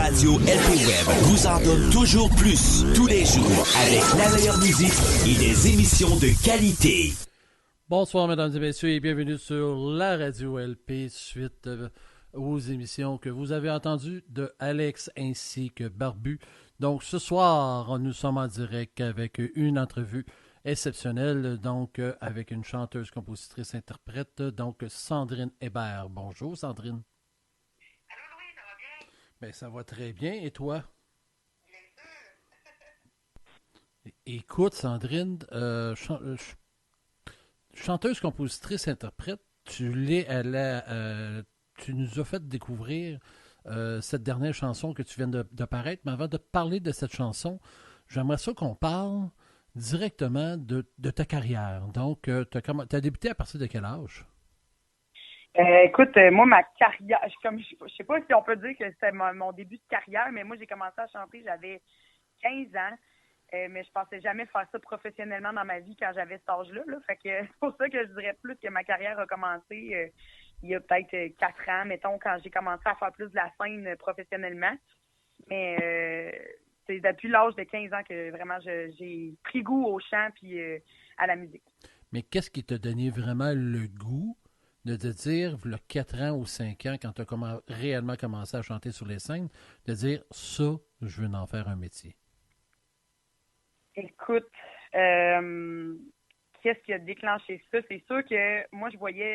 radio LP Web vous en donne toujours plus, tous les jours, avec la meilleure musique et des émissions de qualité. Bonsoir, mesdames et messieurs, et bienvenue sur la radio LP, suite aux émissions que vous avez entendues de Alex ainsi que Barbu. Donc, ce soir, nous sommes en direct avec une entrevue exceptionnelle, donc avec une chanteuse, compositrice, interprète, donc Sandrine Hébert. Bonjour, Sandrine. Allô, Louis, ça va bien? Ben, ça va très bien, et toi? Bien sûr. Écoute, Sandrine, chanteuse, compositrice, interprète, tu nous as fait découvrir cette dernière chanson que tu viens de paraître, mais avant de parler de cette chanson, j'aimerais ça qu'on parle directement de ta carrière. Donc, tu as débuté à partir de quel âge? Écoute, moi, ma carrière, je sais pas si on peut dire que c'est mon début de carrière, mais moi, j'ai commencé à chanter, j'avais 15 ans. Mais je pensais jamais faire ça professionnellement dans ma vie quand j'avais cet âge-là. Là. Fait que c'est pour ça que je dirais plus que ma carrière a commencé il y a peut-être 4 ans, mettons, quand j'ai commencé à faire plus de la scène professionnellement. Mais c'est depuis l'âge de 15 ans que vraiment j'ai pris goût au chant puis à la musique. Mais qu'est-ce qui t'a donné vraiment le goût de te dire, il y a 4 ans ou 5 ans, quand tu as réellement commencé à chanter sur les scènes, de dire, ça, je veux en faire un métier? Écoute, qu'est-ce qui a déclenché ça? C'est sûr que moi,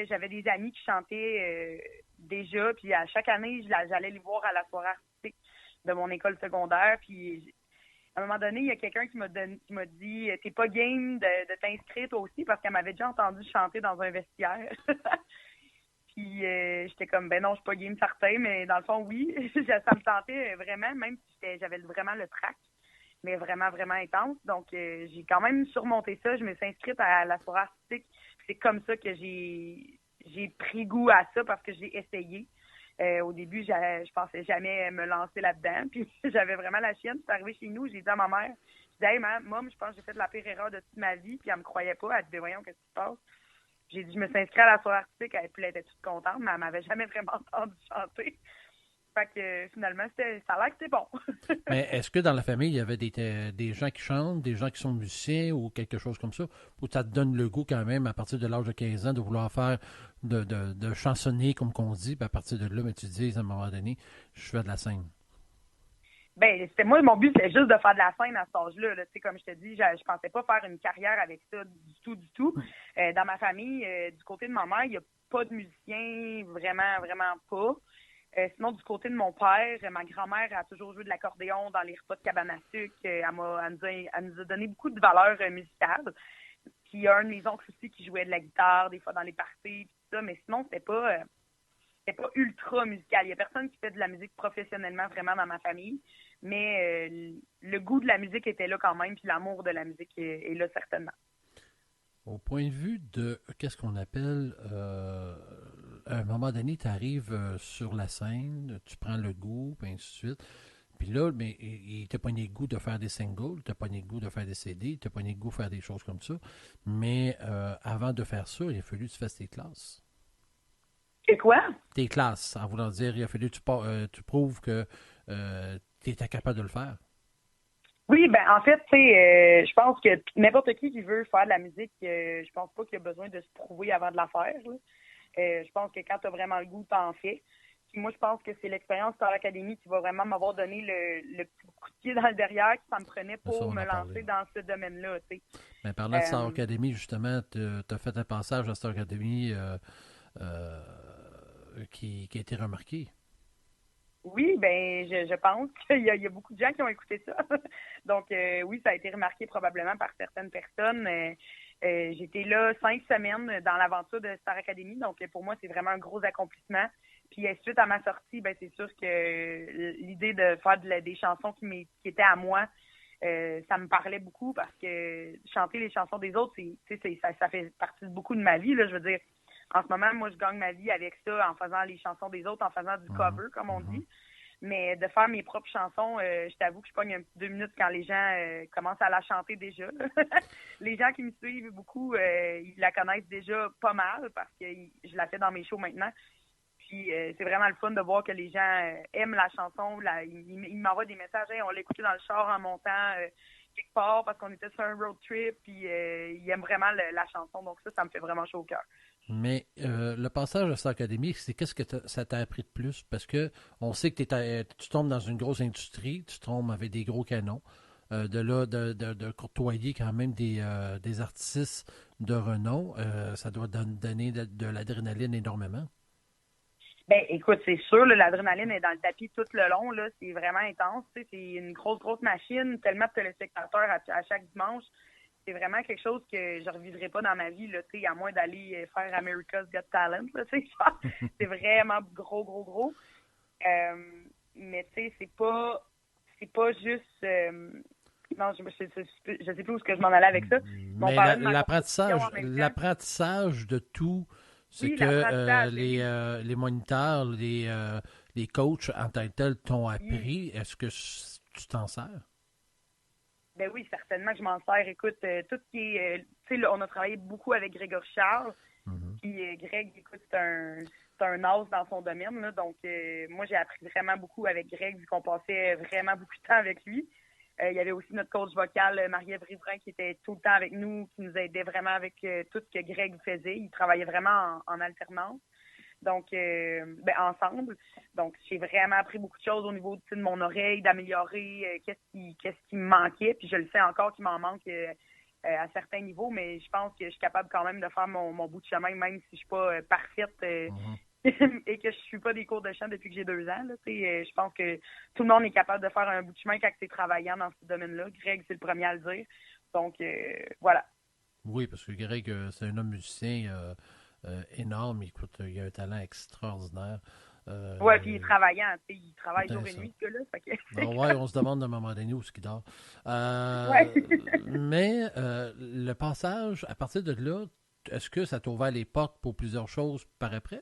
j'avais des amis qui chantaient déjà, puis à chaque année, j'allais les voir à la soirée artistique de mon école secondaire, puis à un moment donné, il y a quelqu'un qui m'a dit « T'es pas game de t'inscrire toi aussi? » Parce qu'elle m'avait déjà entendu chanter dans un vestiaire. Puis j'étais comme « Ben non, je suis pas game certain, mais dans le fond, oui. » Ça me tentait vraiment, même si j'avais vraiment le trac, mais vraiment, vraiment intense. Donc, j'ai quand même surmonté ça. Je me suis inscrite à la soirée artistique. C'est comme ça que j'ai pris goût à ça parce que j'ai essayé. Au début, je pensais jamais me lancer là-dedans. Puis, j'avais vraiment la chienne. C'est arrivé chez nous, j'ai dit à ma mère, je dis « Hey, maman, je pense que j'ai fait de la pire erreur de toute ma vie. » Puis, elle me croyait pas. Elle dit « Voyons, qu'est-ce qui se passe? » J'ai dit « Je me suis inscrite à la soirée artistique. » Puis, elle était toute contente, mais elle m'avait jamais vraiment entendu chanter. Fait que finalement, ça a l'air que c'est bon. Mais est-ce que dans la famille, il y avait des gens qui chantent, des gens qui sont musiciens ou quelque chose comme ça, ou ça te donne le goût quand même, à partir de l'âge de 15 ans, de vouloir faire de chansonner, comme qu'on dit, puis à partir de là, mais tu te dis, à un moment donné, je fais de la scène? Ben, mon but, c'était juste de faire de la scène à cet âge-là. Là. Tu sais, comme je te dis, je pensais pas faire une carrière avec ça du tout. Dans ma famille, du côté de ma mère, il n'y a pas de musicien, vraiment, vraiment pas. Sinon, du côté de mon père, ma grand-mère a toujours joué de l'accordéon dans les repas de cabane à sucre. Elle nous a donné beaucoup de valeurs musicales. Puis il y a un de mes oncles aussi qui jouait de la guitare, des fois dans les parties, tout ça. Mais sinon, c'était pas ultra musical. Il y a personne qui fait de la musique professionnellement vraiment dans ma famille. Mais le goût de la musique était là quand même, puis l'amour de la musique est là certainement. Au point de vue de qu'est-ce qu'on appelle, à un moment donné, tu arrives sur la scène, tu prends le goût, puis ainsi de suite. Puis là, mais il t'a pas le goût de faire des singles, il t'a pas le goût de faire des CD, il t'a pas le goût de faire des choses comme ça. Mais avant de faire ça, il a fallu que tu fasses tes classes. C'est quoi? Tes classes, en voulant dire, il a fallu que tu prouves que tu étais capable de le faire. Oui, ben en fait, tu sais, je pense que n'importe qui veut faire de la musique, je pense pas qu'il y a besoin de se prouver avant de la faire. Là. Je pense que quand tu as vraiment le goût, t'en fais. Puis moi, je pense que c'est l'expérience Star Academy qui va vraiment m'avoir donné le petit coup de pied dans le derrière que ça me prenait pour me lancer dans ce domaine-là. Tu sais. Ben, parlant de Star Academy, justement, tu as fait un passage à Star Academy qui a été remarqué. Oui, ben je pense qu'il y a beaucoup de gens qui ont écouté ça. Donc oui, ça a été remarqué probablement par certaines personnes. J'étais là 5 semaines dans l'aventure de Star Academy, donc pour moi, c'est vraiment un gros accomplissement. Puis suite à ma sortie, ben c'est sûr que l'idée de faire des chansons qui étaient à moi, ça me parlait beaucoup parce que chanter les chansons des autres, ça fait partie de beaucoup de ma vie. Là, je veux dire, en ce moment, moi, je gagne ma vie avec ça en faisant les chansons des autres, en faisant du cover, comme on dit. Mais de faire mes propres chansons, je t'avoue que je pogne un petit 2 minutes quand les gens commencent à la chanter déjà. Les gens qui me suivent beaucoup, ils la connaissent déjà pas mal parce que je la fais dans mes shows maintenant. Puis c'est vraiment le fun de voir que les gens aiment la chanson. Ils m'envoient des messages, hey, on l'a écouté dans le char en montant quelque part parce qu'on était sur un road trip. Puis ils aiment vraiment la chanson. Donc ça me fait vraiment chaud au cœur. Mais le passage à Star Academy, c'est qu'est-ce que ça t'a appris de plus? Parce que on sait que tu tombes dans une grosse industrie, tu tombes avec des gros canons. De là, de courtoyer quand même des artistes de renom, ça doit donner de l'adrénaline énormément. Ben, écoute, c'est sûr, là, l'adrénaline est dans le tapis tout le long. Là, c'est vraiment intense. C'est une grosse machine, tellement de téléspectateurs à chaque dimanche. C'est vraiment quelque chose que je ne revivrai pas dans ma vie, là, à moins d'aller faire America's Got Talent. Là, c'est vraiment gros. Mais c'est pas juste... non, je sais plus où est-ce que je m'en allais avec ça. Mais l'apprentissage de tout, c'est que les moniteurs, les coachs en tant que tels t'ont appris. Est-ce que tu t'en sers? Ben oui, certainement que je m'en sers. Écoute, tout ce qui est... tu sais, on a travaillé beaucoup avec Grégory Charles. Puis Greg, écoute, c'est un as dans son domaine. Là, donc, moi, j'ai appris vraiment beaucoup avec Greg, vu qu'on passait vraiment beaucoup de temps avec lui. Il y avait aussi notre coach vocal, Marie-Ève Riverain, qui était tout le temps avec nous, qui nous aidait vraiment avec tout ce que Greg faisait. Il travaillait vraiment en alternance. Donc, ensemble. Donc, j'ai vraiment appris beaucoup de choses au niveau de mon oreille, d'améliorer qu'est-ce qui me manquait. Puis je le sais encore qu'il m'en manque à certains niveaux, mais je pense que je suis capable quand même de faire mon bout de chemin, même si je suis pas parfaite et que je suis pas des cours de chant depuis que j'ai 2 ans. Là, je pense que tout le monde est capable de faire un bout de chemin quand tu es travaillant dans ce domaine-là. Greg, c'est le premier à le dire. Donc, voilà. Oui, parce que Greg, c'est un homme musicien énorme. Écoute, il a un talent extraordinaire. Oui, puis il est travaillant. Il travaille jour et nuit, ce gars-là. Oui, on se demande à un moment donné où est-ce qu'il dort. Mais le passage, à partir de là, est-ce que ça t'a ouvert les portes pour plusieurs choses par après?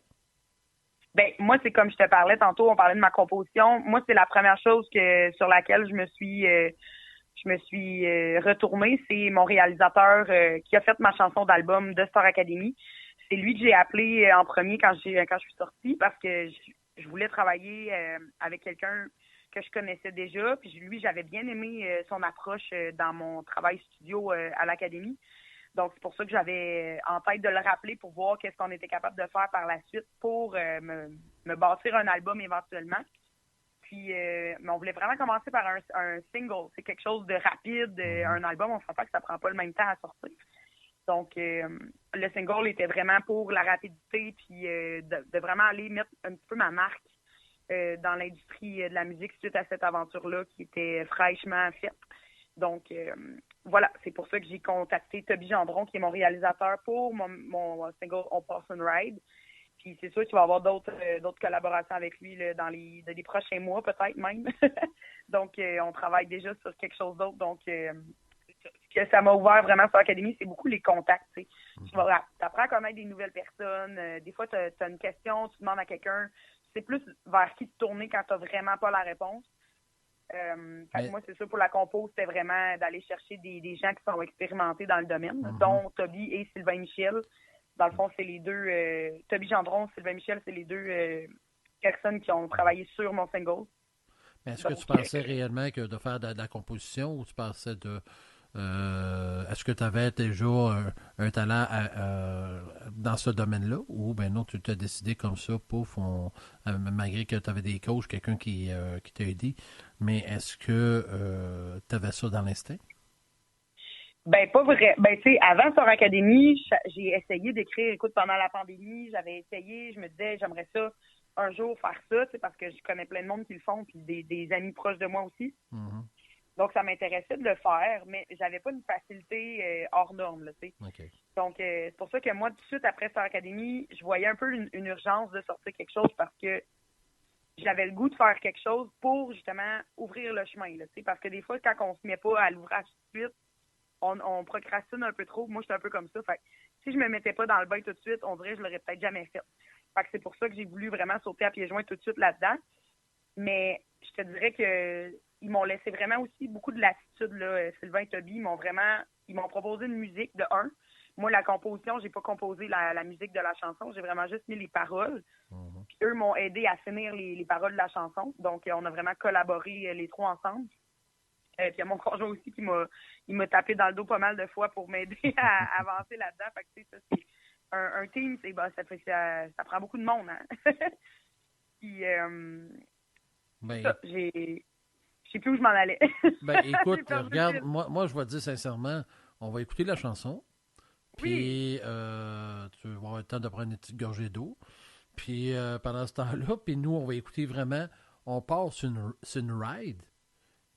Ben, moi, c'est comme je te parlais tantôt, on parlait de ma composition. Moi, c'est la première chose sur laquelle je me suis retournée. C'est mon réalisateur qui a fait ma chanson d'album de Star Academy. C'est lui que j'ai appelé en premier quand je suis sortie parce que je voulais travailler avec quelqu'un que je connaissais déjà. Puis lui, j'avais bien aimé son approche dans mon travail studio à l'Académie. Donc, c'est pour ça que j'avais en tête de le rappeler pour voir qu'est-ce qu'on était capable de faire par la suite pour me bâtir un album éventuellement. Puis, mais on voulait vraiment commencer par un single. C'est quelque chose de rapide. Un album, on s'entend que ça prend pas le même temps à sortir. Donc, le single était vraiment pour la rapidité puis de vraiment aller mettre un petit peu ma marque dans l'industrie de la musique suite à cette aventure-là qui était fraîchement faite. Donc, voilà, c'est pour ça que j'ai contacté Toby Gendron, qui est mon réalisateur, pour mon single On Pass on Ride. Puis c'est sûr qu'il va y avoir d'autres collaborations avec lui là, dans les prochains mois, peut-être même. Donc, on travaille déjà sur quelque chose d'autre. Donc, ce que ça m'a ouvert vraiment sur l'Académie, c'est beaucoup les contacts. Tu apprends à connaître des nouvelles personnes. Des fois, tu as une question, tu demandes à quelqu'un. C'est plus vers qui te tourner quand tu n'as vraiment pas la réponse. Moi, c'est sûr, pour la compo, c'était vraiment d'aller chercher des gens qui sont expérimentés dans le domaine, dont Toby et Sylvain Michel. Dans le fond, c'est les deux, Toby Gendron, Sylvain Michel, c'est les deux personnes qui ont travaillé sur mon single. Mais est-ce que tu pensais réellement que de faire de la composition ou tu pensais est-ce que tu avais déjà un talent dans ce domaine-là ou ben non, tu t'es décidé comme ça, pouf, malgré que tu avais des coachs, quelqu'un qui t'a aidé, mais est-ce que tu avais ça dans l'instinct? Ben, pas vrai. Ben, tu sais, avant Star Academy, j'ai essayé d'écrire, écoute, pendant la pandémie, j'avais essayé, je me disais, j'aimerais ça un jour faire ça, tu sais, parce que je connais plein de monde qui le font, puis des amis proches de moi aussi. Donc, ça m'intéressait de le faire, mais j'avais pas une facilité hors norme, là, tu sais. Okay. Donc, c'est pour ça que moi, tout de suite après Star Academy, je voyais un peu une urgence de sortir quelque chose parce que j'avais le goût de faire quelque chose pour, justement, ouvrir le chemin, là, tu sais. Parce que des fois, quand on se met pas à l'ouvrage tout de suite, on procrastine un peu trop. Moi, j'étais un peu comme ça. Fait que si je me mettais pas dans le bain tout de suite, on dirait que je l'aurais peut-être jamais fait. Fait que c'est pour ça que j'ai voulu vraiment sauter à pieds joints tout de suite là-dedans. Mais je te dirais que ils m'ont laissé vraiment aussi beaucoup de latitude, là. Sylvain et Toby, ils m'ont proposé une musique de un. Moi, la composition, j'ai pas composé la musique de la chanson. J'ai vraiment juste mis les paroles. eux m'ont aidé à finir les paroles de la chanson. Donc, on a vraiment collaboré les trois ensemble. Puis il y a mon conjoint aussi qui m'a tapé dans le dos pas mal de fois pour m'aider à avancer là-dedans. Fait que, tu sais, ça, c'est un team, ça prend beaucoup de monde, hein. Puis, je sais plus où je m'en allais. Ben, écoute, regarde, moi, je vais te dire sincèrement, on va écouter la chanson. Puis, tu vas avoir le temps de prendre une petite gorgée d'eau. Puis, pendant ce temps-là, puis nous, on va écouter vraiment, on part sur une ride.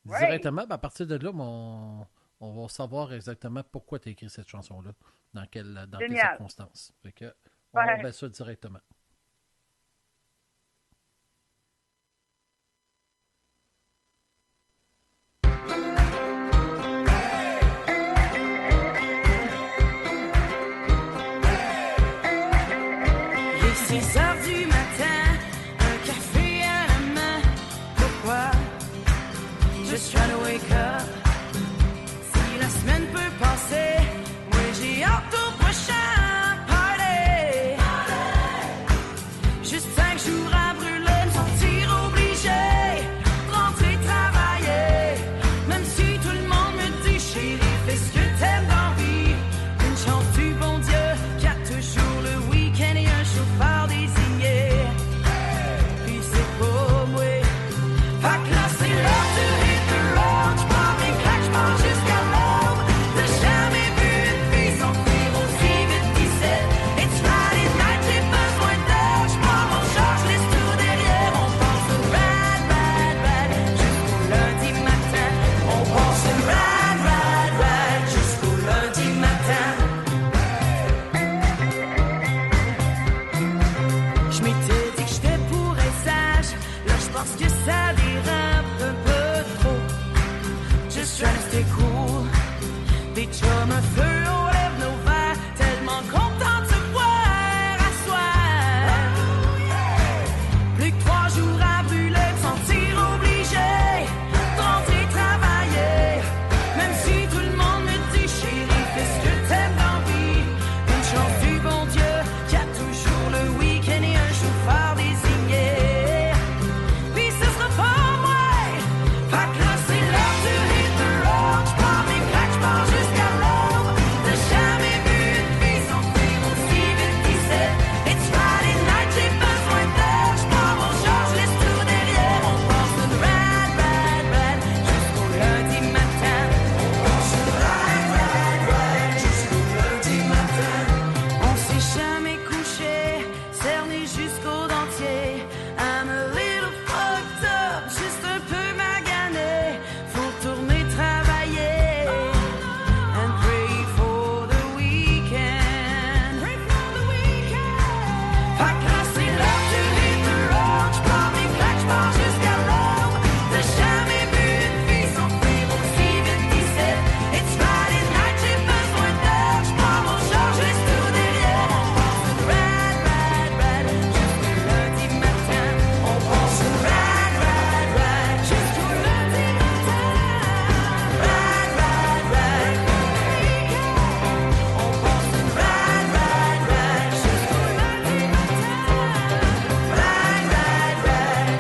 Ouais. Directement, ben, à partir de là, on va savoir exactement pourquoi tu as écrit cette chanson-là, dans quelles circonstances. Fait que, on va ça directement. Il est 6 heures du matin, un café à la main. Pourquoi? Just trying to wake up. Si la semaine peut passer, moi j'ai hâte au prochain party. Juste 5 jours à brûler, me sentir obligé de rentrer travailler. Même si tout le monde me dit chérie, fais ce que t'aimes dans la vie. Une chance du bon Dieu qui a toujours le week-end et un chauffeur désigné. Puis c'est pour moi. Fait que là c'est l'heure de hit the road. J'prends mes claques, j'pars jusqu'à l'aube. T'as jamais vu une fille s'enfuir aussi vite qu'ici. It's Friday night, j'ai besoin d'air. J'prends mon char, j'laisse tout derrière. On pense au ride, ride, ride jusqu'au lundi matin. On pense au ride, ride, ride jusqu'au lundi matin. Je m'étais dit que j'étais pour être sage. Là je pense que ça dérape un peu trop. Just trying to stay cool. Des chums, un feu, on lève nos verres. Tellement content de se voir à soir. Plus que 3 jours à brûler, me sentir obligé de rentrer travailler. Même si tout le monde me dit chérie, fais ce que t'aimes dans la vie. Une chance du bon Dieu qui a toujours le week-end et un chauffeur désigné. Puis ce sera pas moi. Fait que là c'est l'heure de hit the road. J'prends mes claques, j'pars jusqu'à l'aube. T'as jamais vu une fille s'enfuir aussi vite qu'ici. It's Friday night, j'ai besoin d'air. J'prends mon char, j'laisse tout derrière. On pense une ride, ride, ride jusqu'au lundi matin. On pense une ride, ride, ride jusqu'au lundi matin. On s'est jamais couché, cerné jusqu'au dentier. I'm a little fucked up, juste un peu magané. Faut tourner travailler and pray for the weekend. Pray for the weekend. Fait que là c'est l'heure de hit the road. J'prends mes claques, j'pars jusqu'à l'aube. T'as jamais vu une fille s'enfuir aussi vite qu'ici. It's Friday night, j'ai besoin d'air. J'prends mon char, j'laisse tout derrière. On pense une ride, ride, ride jusqu'au lundi matin. On pense une ride, ride, ride jusqu'au lundi matin. Ride, ride, ride. On pense une ride, ride, ride jusqu'au lundi matin. Ride, ride, ride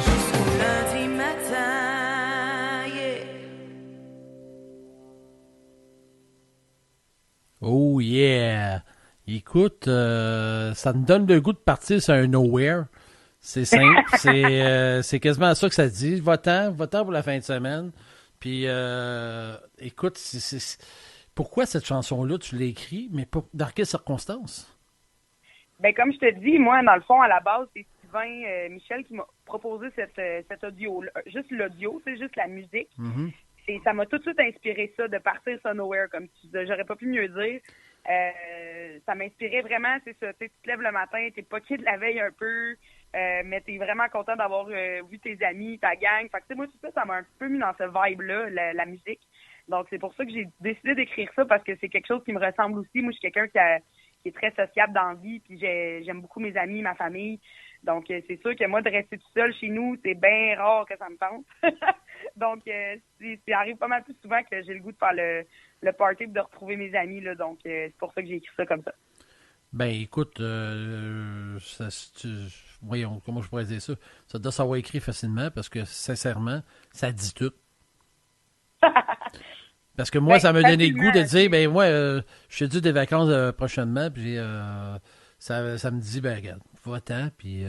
jusqu'au lundi matin. Yeah. Oh yeah! Écoute, ça me donne le goût de partir sur un nowhere. C'est simple, c'est quasiment ça que ça dit. Va-t'en pour la fin de semaine. Puis, écoute, pourquoi cette chanson-là, tu l'as écrite, mais dans quelles circonstances? Ben comme je te dis, moi, dans le fond, à la base, c'est Sylvain Michel qui m'a proposé cet audio-là. Juste l'audio, c'est juste la musique. Mhm. Ça m'a tout de suite inspiré ça, de partir sur Nowhere, comme tu disais. J'aurais pas pu mieux dire. Ça m'inspirait vraiment, c'est ça. Tu te lèves le matin, t'es poqué de la veille un peu, mais t'es vraiment content d'avoir vu tes amis, ta gang. Fait que moi, tout ça, ça m'a un peu mis dans ce vibe-là, la musique. Donc, c'est pour ça que j'ai décidé d'écrire ça, parce que c'est quelque chose qui me ressemble aussi. Moi, je suis quelqu'un qui est très sociable dans la vie, puis j'aime beaucoup mes amis, ma famille. Donc, c'est sûr que moi, de rester tout seul chez nous, c'est bien rare que ça me tente. Donc, ça arrive pas mal plus souvent que j'ai le goût de faire le party et de retrouver mes amis, là. Donc, c'est pour ça que j'ai écrit ça comme ça. Ben, écoute, voyons, comment je pourrais dire ça? Ça doit savoir écrire facilement parce que, sincèrement, ça dit tout. Parce que moi, Ben, ça me donnait le facilement, goût de dire, ben, moi, je suis dû des vacances prochainement, puis ça me dit, ben, regarde, va-t'en, puis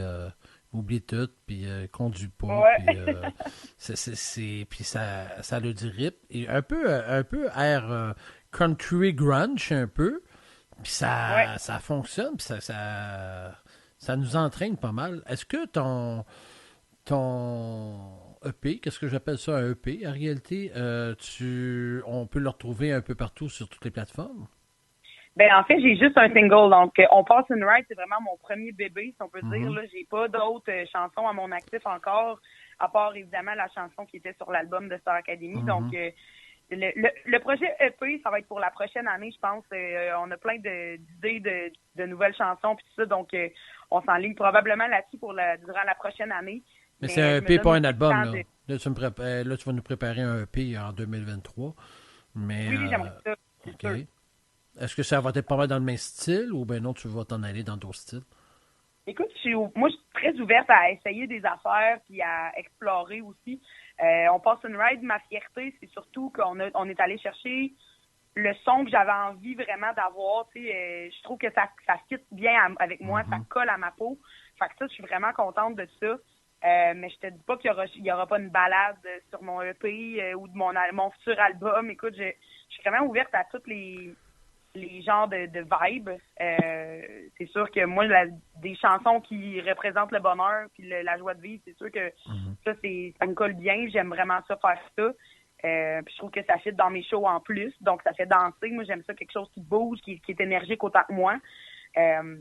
oublie tout, puis conduis pas, Ouais. puis puis ça le dit rip, et un peu air country grunge, un peu, puis ça fonctionne, puis ça nous entraîne pas mal. Est-ce que ton EP, qu'est-ce que j'appelle ça un EP, en réalité, on peut le retrouver un peu partout sur toutes les plateformes? Ben en fait, j'ai juste un single. Donc, On Pass and Ride, c'est vraiment mon premier bébé, si on peut dire. Là, j'ai pas d'autres chansons à mon actif encore, à part évidemment la chanson qui était sur l'album de Star Academy. Donc, le projet EP, ça va être pour la prochaine année, je pense. On a plein d'idées de nouvelles chansons puis tout ça. Donc, on s'enligne probablement là-dessus durant la prochaine année. Mais c'est un je me EP, donne pas un beaucoup de album. temps Là, là, tu vas nous préparer un EP en 2023. Mais, Oui, j'aimerais ça. c'est OK. sûr. Est-ce que ça va être pas mal dans le même style ou ben non, tu vas t'en aller dans d'autres styles? Écoute, moi, je suis très ouverte à essayer des affaires puis à explorer aussi. On passe une ride. Ma fierté, c'est surtout qu'on est allé chercher le son que j'avais envie vraiment d'avoir. Tu sais, je trouve que ça fit bien avec moi, ça colle à ma peau. Fait que ça, je suis vraiment contente de ça. Mais je te dis pas qu'il y aura pas une balade sur mon EP ou de mon futur album. Écoute, je suis vraiment ouverte à toutes les genres de vibes. C'est sûr que moi, des chansons qui représentent le bonheur puis la joie de vivre, c'est sûr que ça me colle bien. J'aime vraiment ça, faire ça. Puis je trouve que ça fit dans mes shows en plus. Donc, ça fait danser. Moi, j'aime ça, quelque chose qui bouge, qui est énergique autant que moi.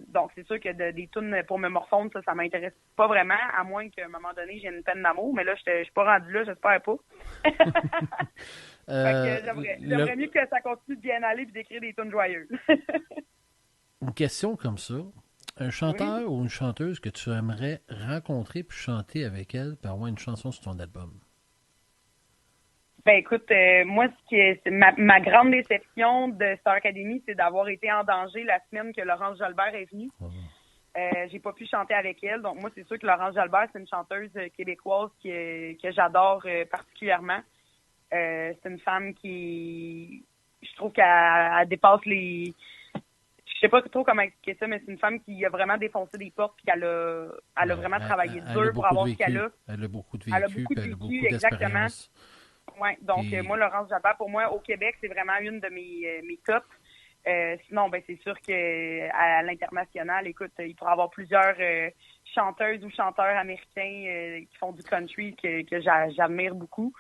Donc, c'est sûr que des tunes pour me morfondre, ça m'intéresse pas vraiment, à moins qu'à un moment donné, j'ai une peine d'amour. Mais là, je suis pas rendue là, j'espère pas. Fait que j'aimerais mieux que ça continue de bien aller et d'écrire des tunes joyeuses. Une question comme ça. Un chanteur ou une chanteuse que tu aimerais rencontrer puis chanter avec elle puis avoir une chanson sur ton album? Ben écoute, moi, c'est ma grande déception de Star Academy, c'est d'avoir été en danger la semaine que Laurence Jalbert est venue. J'ai pas pu chanter avec elle. Donc moi, c'est sûr que Laurence Jalbert, c'est une chanteuse québécoise que j'adore particulièrement. C'est une femme qui, je trouve qu'elle dépasse les... Je sais pas trop comment expliquer ça, mais c'est une femme qui a vraiment défoncé des portes puis qu'elle a vraiment travaillé dur pour avoir ce qu'elle a. Elle a beaucoup de Elle a vécu, beaucoup de puis elle a vécu, beaucoup exactement. d'expérience. Ouais, donc Puis- moi, Laurence Jalbert, pour moi, au Québec, c'est vraiment une de mes tops. Sinon, ben c'est sûr que à l'international, écoute, il pourrait y avoir plusieurs chanteuses ou chanteurs américains qui font du country que j'admire beaucoup.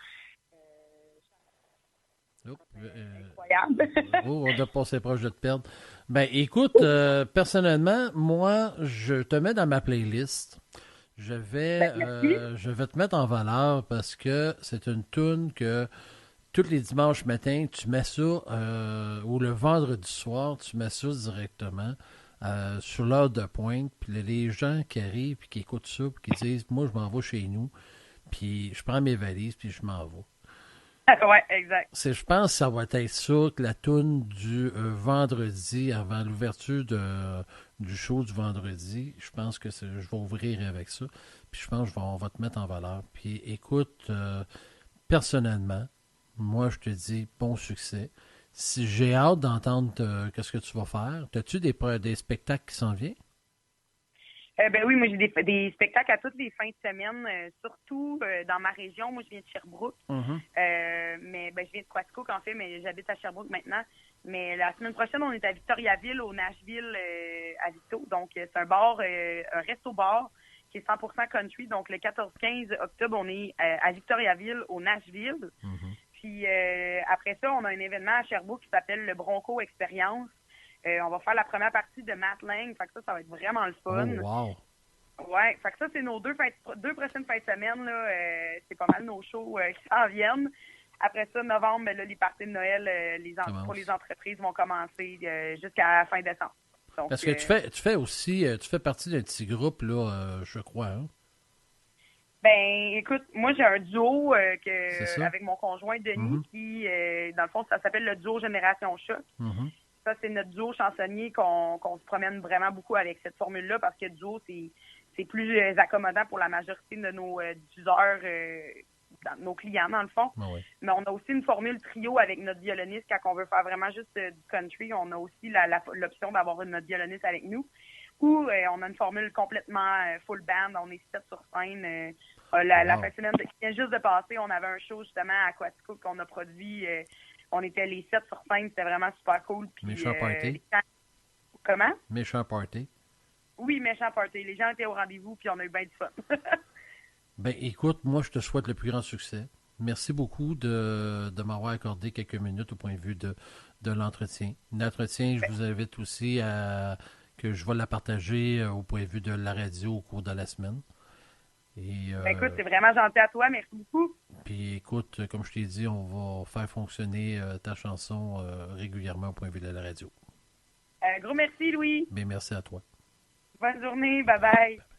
Incroyable. Oh, on doit passer proche de te perdre. Ben, écoute, personnellement, moi, je te mets dans ma playlist. Je vais te mettre en valeur parce que c'est une tune que tous les dimanches matins, tu mets ça, ou le vendredi soir, tu mets ça directement sur l'heure de pointe. Puis les gens qui arrivent et qui écoutent ça, puis qui disent, moi, je m'en vais chez nous, puis je prends mes valises, puis je m'en vais. Ouais, exact. Je pense que ça va être ça, que la toune du vendredi, avant l'ouverture du show du vendredi, je pense que je vais ouvrir avec ça. Puis je pense qu'on va te mettre en valeur. Puis écoute, personnellement, moi je te dis bon succès. Si j'ai hâte d'entendre qu'est-ce que tu vas faire. As-tu des spectacles qui s'en viennent? Ben oui, moi j'ai des spectacles à toutes les fins de semaine, surtout dans ma région. Moi, je viens de Sherbrooke. Mais je viens de Quaticook, en fait, mais j'habite à Sherbrooke maintenant. Mais la semaine prochaine, on est à Victoriaville, au Nashville, à Victo. Donc, c'est un bar, un resto-bar qui est 100% country. Donc, le 14-15 octobre, on est à Victoriaville, au Nashville. Puis, après ça, on a un événement à Sherbrooke qui s'appelle le Bronco Experience. On va faire la première partie de Matt Lang. Fait que ça va être vraiment le fun. Oh, wow! Ouais, fait que ça, c'est nos deux prochaines fins de semaine. Là, c'est pas mal nos shows qui s'en viennent. Après ça, novembre, ben là, les parties de Noël pour les entreprises vont commencer jusqu'à la fin décembre. Donc, Parce que tu fais partie d'un petit groupe, là, je crois, hein? Ben, écoute, moi, j'ai un duo C'est ça. avec mon conjoint Denis qui, dans le fond, ça s'appelle le duo Génération Choc. Ça, c'est notre duo chansonnier qu'on se promène vraiment beaucoup avec cette formule-là parce que duo, c'est plus accommodant pour la majorité de nos diffuseurs, nos clients, dans le fond. Ah oui. Mais on a aussi une formule trio avec notre violoniste. Quand on veut faire vraiment juste du country, on a aussi l'option d'avoir notre violoniste avec nous. Ou on a une formule complètement full band. On est 7 sur scène. La fin de semaine qui vient juste de passer, on avait un show justement à Aquatico qu'on a produit. On était les 7 sur scène. C'était vraiment super cool. Puis, Méchant party. Comment? Méchant party. Oui, méchant party. Les gens étaient au rendez-vous puis on a eu bien du fun. Ben, écoute, moi, je te souhaite le plus grand succès. Merci beaucoup de m'avoir accordé quelques minutes au point de vue de l'entretien. L'entretien, je vous invite aussi à que je vais la partager au point de vue de la radio au cours de la semaine. Et, écoute, c'est vraiment gentil à toi. Merci beaucoup. Puis écoute, comme je t'ai dit, on va faire fonctionner ta chanson régulièrement au point de vue de la radio. Gros merci, Louis. Ben, merci à toi. Bonne journée. Bye-bye.